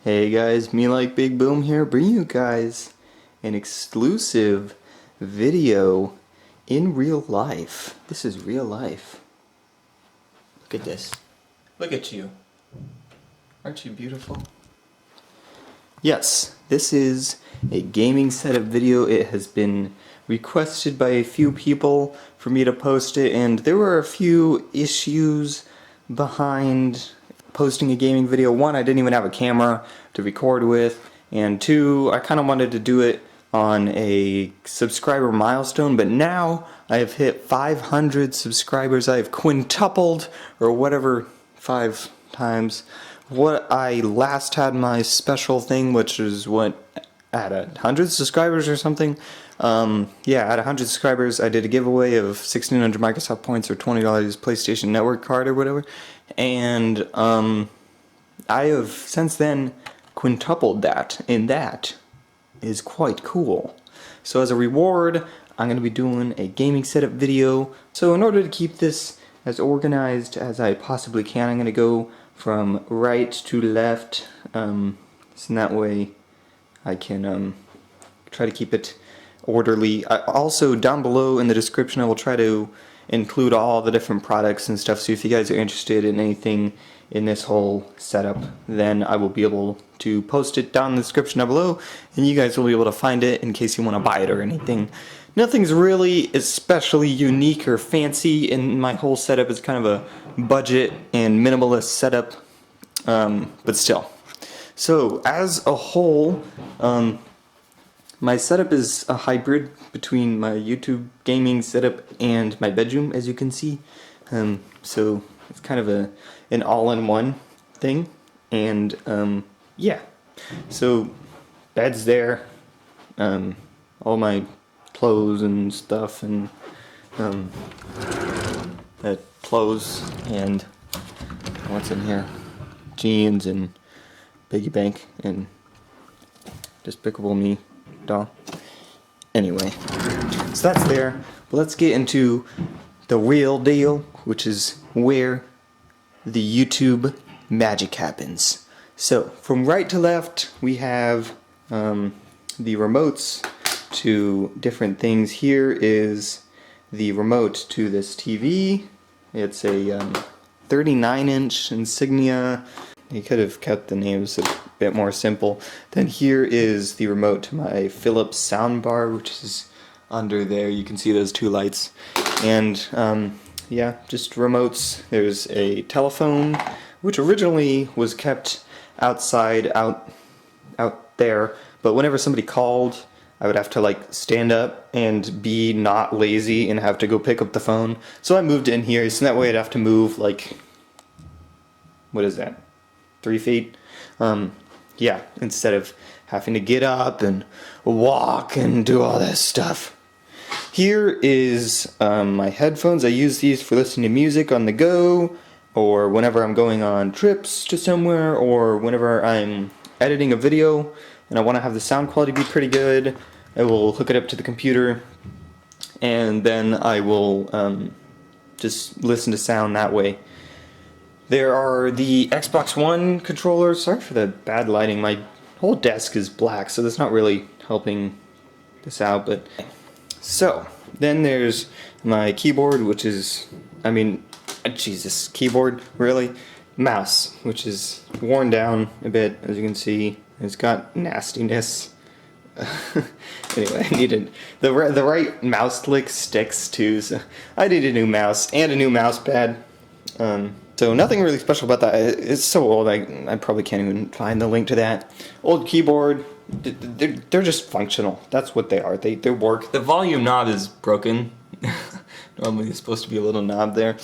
Hey guys, MeLikeBigBoom here, bringing you guys an exclusive video in real life. This is real life. Look at this. Look at you. Aren't you beautiful? Yes, this is a gaming setup video. It has been requested by a few people for me to post it, and there were a few issues behind posting a gaming video. One, I didn't even have a camera to record with, and two, I kind of wanted to do it on a subscriber milestone, but now I have hit 500 subscribers. I have quintupled, or whatever, 5 times what I last had my special thing, which is what, at 100 subscribers or something. Yeah, at 100 subscribers I did a giveaway of 1,600 Microsoft points or $20 PlayStation Network card or whatever, and I have since then quintupled that, and that is quite cool. So as a reward, I'm going to be doing a gaming setup video. So in order to keep this as organized as I possibly can, I'm going to go from right to left, so that way I can try to keep it orderly. Also, down below in the description I will try to include all the different products and stuff, so if you guys are interested in anything in this whole setup, then I will be able to post it down in the description down below, and you guys will be able to find it in case you want to buy it or anything. Nothing's really especially unique or fancy, and my whole setup is kind of a budget and minimalist setup, but still. So as a whole, my setup is a hybrid between my YouTube gaming setup and my bedroom, as you can see. So it's kind of an all-in-one thing, and yeah. So bed's there, all my clothes and stuff, and clothes and what's in here? Jeans and piggy bank and Despicable Me doll. Anyway, so that's there. But let's get into the real deal, which is where the YouTube magic happens. So from right to left we have the remotes to different things. Here is the remote to this TV. It's a 39-inch Insignia. You could have kept the names a bit more simple. Then here is the remote to my Philips soundbar, which is under there. You can see those two lights. And yeah, just remotes. There's a telephone, which originally was kept outside, out there, but whenever somebody called, I would have to like stand up and be not lazy and have to go pick up the phone. So I moved in here, so that way I'd have to move like, what is that, 3 feet? Yeah, instead of having to get up and walk and do all this stuff. Here is my headphones. I use these for listening to music on the go, or whenever I'm going on trips to somewhere, or whenever I'm editing a video and I want to have the sound quality be pretty good. I will hook it up to the computer, and then I will just listen to sound that way. There are the Xbox One controllers. Sorry for the bad lighting. My whole desk is black, so that's not really helping this out. But so then there's my keyboard, which is, I mean, Jesus, keyboard, really? Mouse, which is worn down a bit, as you can see. It's got nastiness. Anyway, I needed the right mouse click sticks too, so I need a new mouse and a new mouse pad. So nothing really special about that. It's so old, I probably can't even find the link to that. Old keyboard, they're just functional. That's what they are. They work. The volume knob is broken. Normally there's supposed to be a little knob there.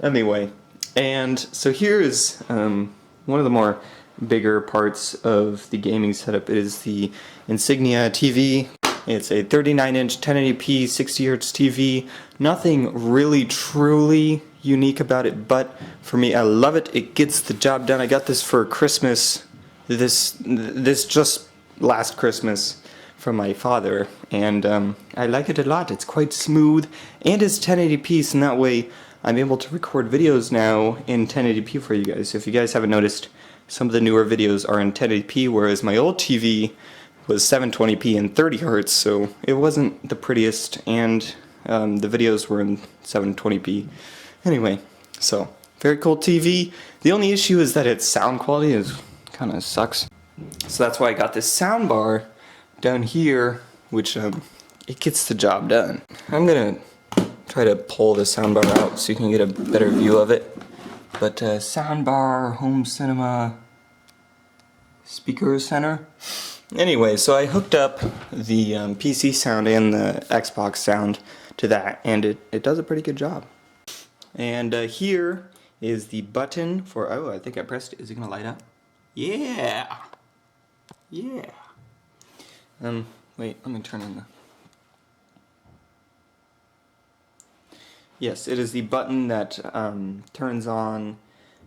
Anyway, and so here is one of the more bigger parts of the gaming setup. It is the Insignia TV. It's a 39-inch 1080p 60Hz TV. Nothing really truly unique about it, but for me, I love it. It gets the job done. I got this for Christmas, this just last Christmas, from my father, and I like it a lot. It's quite smooth, and it's 1080p, so that way I'm able to record videos now in 1080p for you guys. So if you guys haven't noticed, some of the newer videos are in 1080p, whereas my old TV was 720p and 30 hertz, so it wasn't the prettiest, and the videos were in 720p. Anyway, so very cool TV. The only issue is that its sound quality is kind of sucks. So that's why I got this sound bar down here, which it gets the job done. I'm gonna try to pull the sound bar out so you can get a better view of it. But sound bar, home cinema, speaker center. Anyway, so I hooked up the PC sound and the Xbox sound to that, and it does a pretty good job. And here is the button for, oh, I think I pressed it. Is it gonna light up? Yeah! Yeah! Wait, let me turn on the... Yes, it is the button that turns on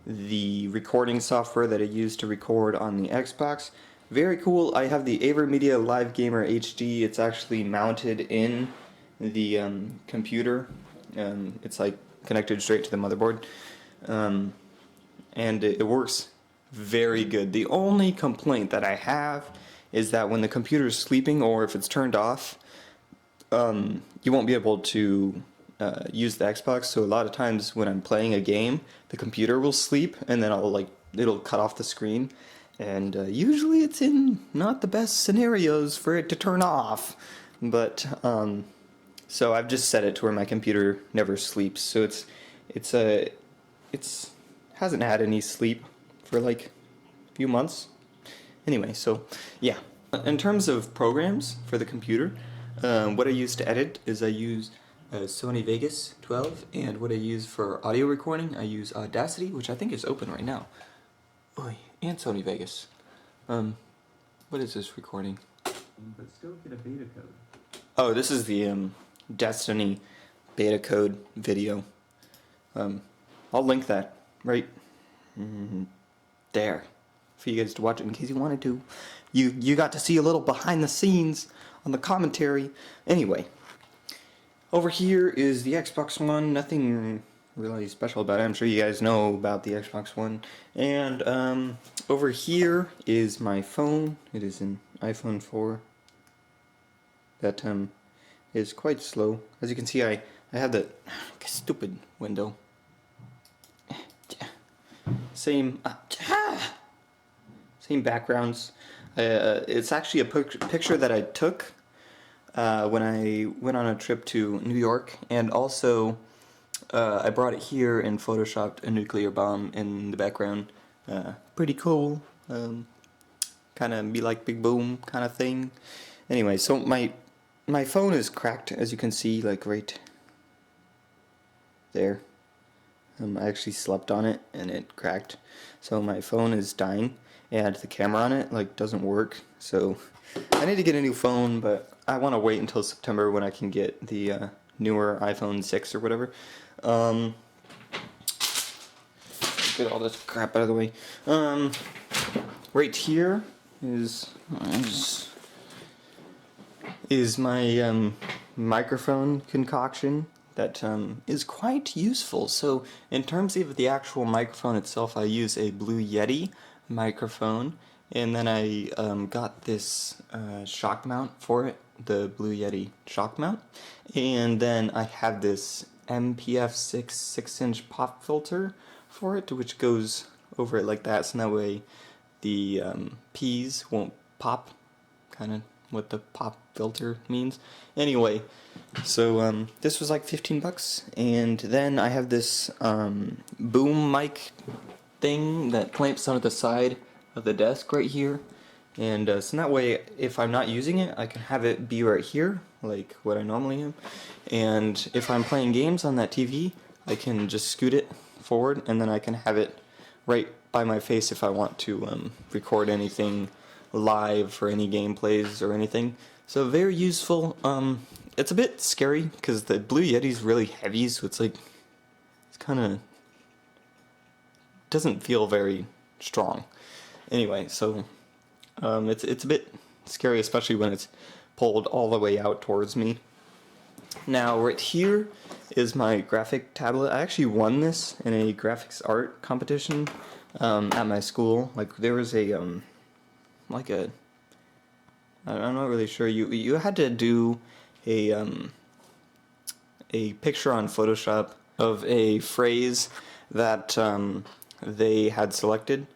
the recording software that I use to record on the Xbox. Very cool. I have the Avermedia Live Gamer HD. It's actually mounted in the computer. It's like connected straight to the motherboard. And it works very good. The only complaint that I have is that when the computer is sleeping or if it's turned off, you won't be able to use the Xbox. So a lot of times when I'm playing a game, the computer will sleep and then it'll cut off the screen. And usually it's in not the best scenarios for it to turn off. But so I've just set it to where my computer never sleeps. So it's hasn't had any sleep for like a few months. Anyway, so yeah. In terms of programs for the computer, what I use to edit is I use Sony Vegas 12, and what I use for audio recording, I use Audacity, which I think is open right now. And Sony Vegas. What is this recording? But still get a beta code. Oh, this is the Destiny beta code video. I'll link that right there for you guys to watch it in case you wanted to. You got to see a little behind the scenes on the commentary. Anyway, over here is the Xbox One. Nothing really special about it. I'm sure you guys know about the Xbox One. And over here is my phone. It is an iPhone 4 that is quite slow. As you can see, I have the stupid window. Same backgrounds. It's actually a picture that I took when I went on a trip to New York, and also I brought it here and photoshopped a nuclear bomb in the background. Pretty cool. Kind of MeLikeBigBoom kind of thing. Anyway, so my phone is cracked, as you can see, like right there. I actually slept on it and it cracked. So my phone is dying, and the camera on it doesn't work. So I need to get a new phone, but I want to wait until September when I can get the newer iPhone 6 or whatever. Get all this crap out of the way. Right here is my microphone concoction that is quite useful. So in terms of the actual microphone itself, I use a Blue Yeti microphone, and then I got this shock mount for it, the Blue Yeti shock mount, and then I have this MPF6 6-inch pop filter for it, which goes over it like that, so that way the P's won't pop, kind of what the pop filter means. Anyway, so this was like 15 bucks, and then I have this boom mic thing that clamps onto the side of the desk right here, and so that way if I'm not using it, I can have it be right here like what I normally am, and if I'm playing games on that TV, I can just scoot it forward, and then I can have it right by my face if I want to record anything live for any gameplays or anything. So very useful. It's a bit scary because the Blue Yeti's really heavy, so it's kind of doesn't feel very strong. Anyway, so it's a bit scary, especially when it's pulled all the way out towards me. Now right here is my graphic tablet. I actually won this in a graphics art competition at my school. Like there was a like a, I'm not really sure. You had to do a picture on Photoshop of a phrase that they had selected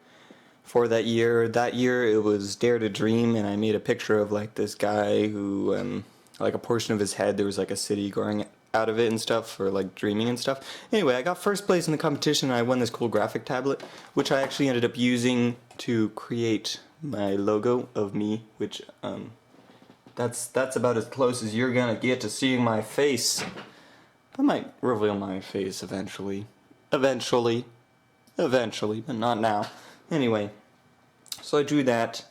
for that year. That year it was Dare to Dream, and I made a picture of like this guy who like a portion of his head, there was like a city growing out of it and stuff, or like dreaming and stuff. Anyway, I got first place in the competition, and I won this cool graphic tablet, which I actually ended up using to create my logo of me, which that's about as close as you're gonna get to seeing my face. I might reveal my face eventually, but not now. Anyway, so I drew that.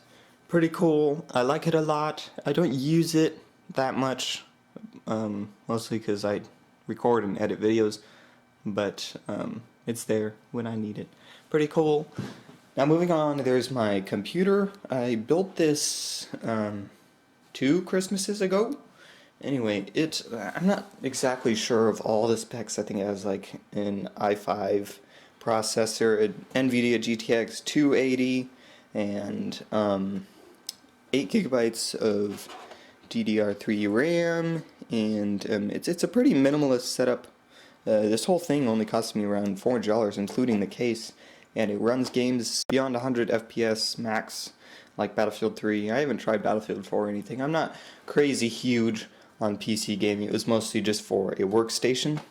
Pretty cool. I like it a lot. I don't use it that much, mostly because I record and edit videos, but it's there when I need it. Pretty cool. Now moving on, there's my computer. I built this 2 Christmases ago. Anyway, I'm not exactly sure of all the specs. I think it has like an i5 processor, an NVIDIA GTX 280, and 8 gigabytes of DDR3 RAM, and it's a pretty minimalist setup. This whole thing only cost me around $400, including the case, and it runs games beyond 100 FPS max, like Battlefield 3. I haven't tried Battlefield 4 or anything. I'm not crazy huge on PC gaming. It was mostly just for a workstation.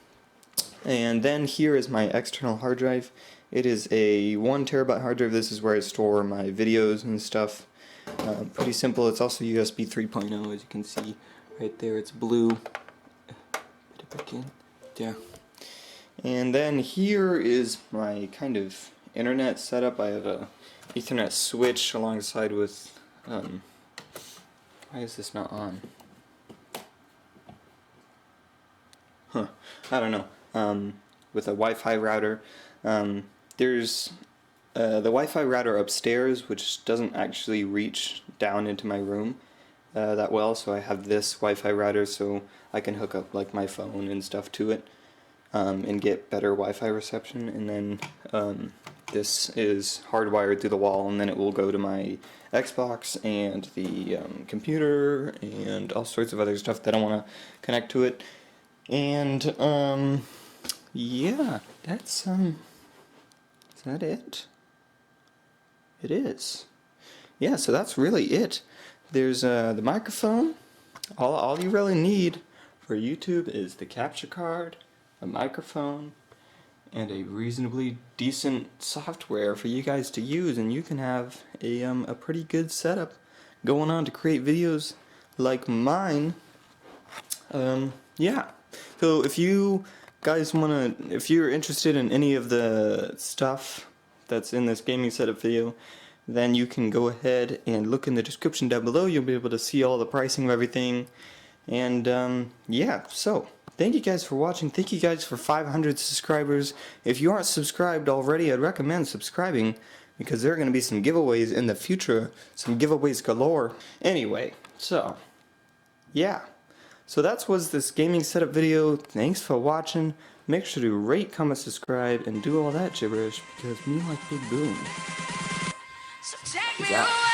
And then here is my external hard drive. It is a 1 terabyte hard drive. This is where I store my videos and stuff. Pretty simple. It's also USB 3.0, as you can see right there. It's blue. Put it back in. Yeah. And then here is my kind of internet setup. I have a Ethernet switch alongside with why is this not on? I don't know. With a Wi-Fi router. There's the Wi-Fi router upstairs, which doesn't actually reach down into my room that well, so I have this Wi-Fi router so I can hook up like my phone and stuff to it and get better Wi-Fi reception. And then this is hardwired through the wall, and then it will go to my Xbox and the computer and all sorts of other stuff that I want to connect to it. And yeah, that's is that it? It is. Yeah, so that's really it. There's the microphone. All you really need for YouTube is the capture card, a microphone, and a reasonably decent software for you guys to use, and you can have a pretty good setup going on to create videos like mine. Yeah. So if you guys if you're interested in any of the stuff that's in this gaming setup video, then you can go ahead and look in the description down below. You'll be able to see all the pricing of everything. And yeah, so thank you guys for watching. Thank you guys for 500 subscribers. If you aren't subscribed already, I'd recommend subscribing, because there are going to be some giveaways in the future. Some giveaways galore. Anyway, so yeah. So that was this gaming setup video. Thanks for watching. Make sure to rate, comment, subscribe, and do all that gibberish, because me like Big Boom. So take me away.